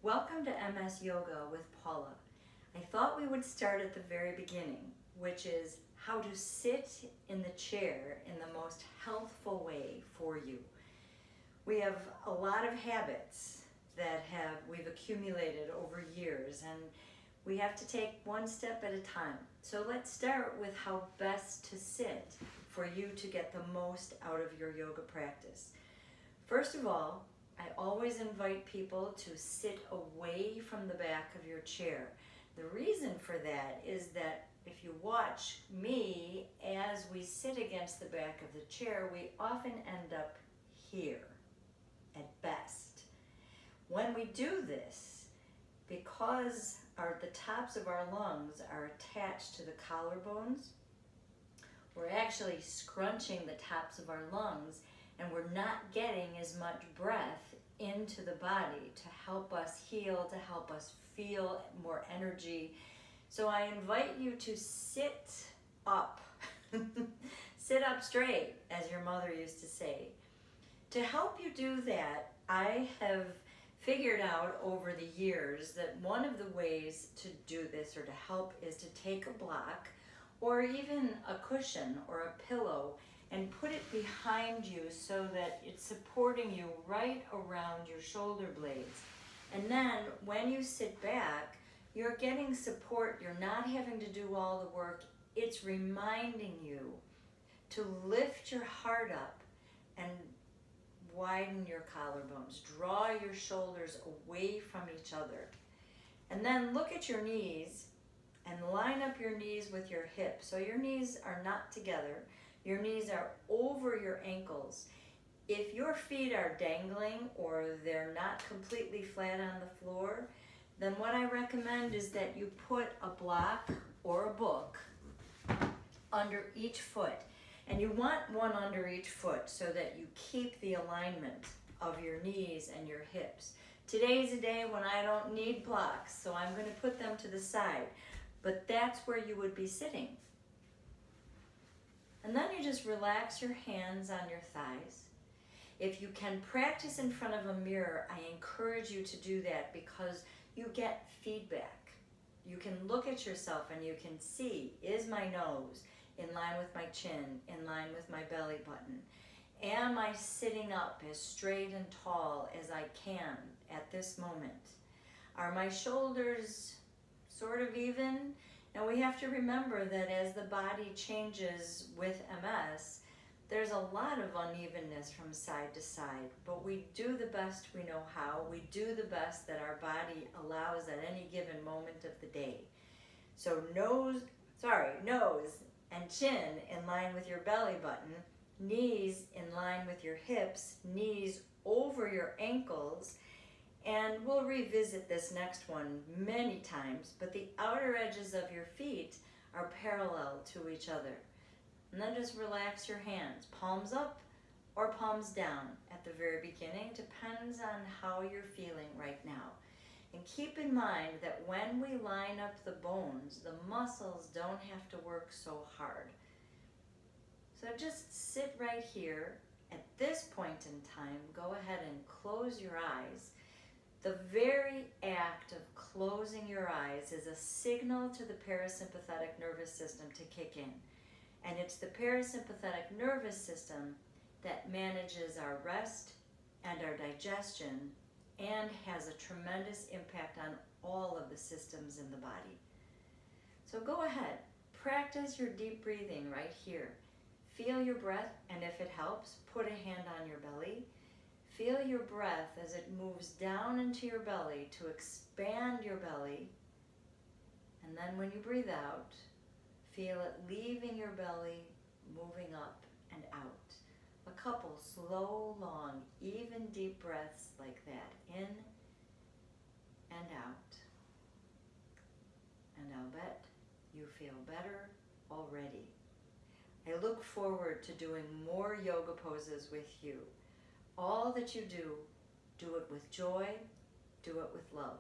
Welcome to MS Yoga with Paula. I thought we would start at the very beginning, which is how to sit in the chair in the most healthful way for you. We have a lot of habits that we've accumulated over years, and we have to take one step at a time. So let's start with how best to sit for you to get the most out of your yoga practice. First of all, I always invite people to sit away from the back of your chair. The reason for that is that if you watch me as we sit against the back of the chair, we often end up here at best. When we do this, because the tops of our lungs are attached to the collarbones, we're actually scrunching the tops of our lungs, and we're not getting as much breath into the body to help us heal, to help us feel more energy. So I invite you to sit up. Sit up straight, as your mother used to say. To help you do that, I have figured out over the years that one of the ways to do this or to help is to take a block or even a cushion or a pillow and put it behind you so that it's supporting you right around your shoulder blades. And then when you sit back, you're getting support. You're not having to do all the work. It's reminding you to lift your heart up and widen your collarbones. Draw your shoulders away from each other. And then look at your knees and line up your knees with your hips. So your knees are not together. Your knees are over your ankles. If your feet are dangling or they're not completely flat on the floor, then what I recommend is that you put a block or a book under each foot. And you want one under each foot so that you keep the alignment of your knees and your hips. Today's a day when I don't need blocks, so I'm going to put them to the side. But that's where you would be sitting. And then you just relax your hands on your thighs. If you can practice in front of a mirror, I encourage you to do that because you get feedback. You can look at yourself and you can see, is my nose in line with my chin, in line with my belly button? Am I sitting up as straight and tall as I can at this moment? Are my shoulders sort of even? Now we have to remember that as the body changes with MS, there's a lot of unevenness from side to side, but we do the best we know how. We do the best that our body allows at any given moment of the day. So nose and chin in line with your belly button, knees in line with your hips, knees over your ankles, and we'll revisit this next one many times, but the outer edges of your feet are parallel to each other. And then just relax your hands, palms up or palms down at the very beginning, depends on how you're feeling right now. And keep in mind that when we line up the bones, the muscles don't have to work so hard. So just sit right here. At this point in time, go ahead and close your eyes. The very act of closing your eyes is a signal to the parasympathetic nervous system to kick in. And it's the parasympathetic nervous system that manages our rest and our digestion and has a tremendous impact on all of the systems in the body. So go ahead, practice your deep breathing right here. Feel your breath, and if it helps, put a hand on your belly. Feel your breath as it moves down into your belly to expand your belly. And then when you breathe out, feel it leaving your belly, moving up and out. A couple slow, long, even deep breaths like that. In and out. And I'll bet you feel better already. I look forward to doing more yoga poses with you. All that you do, do it with joy, do it with love.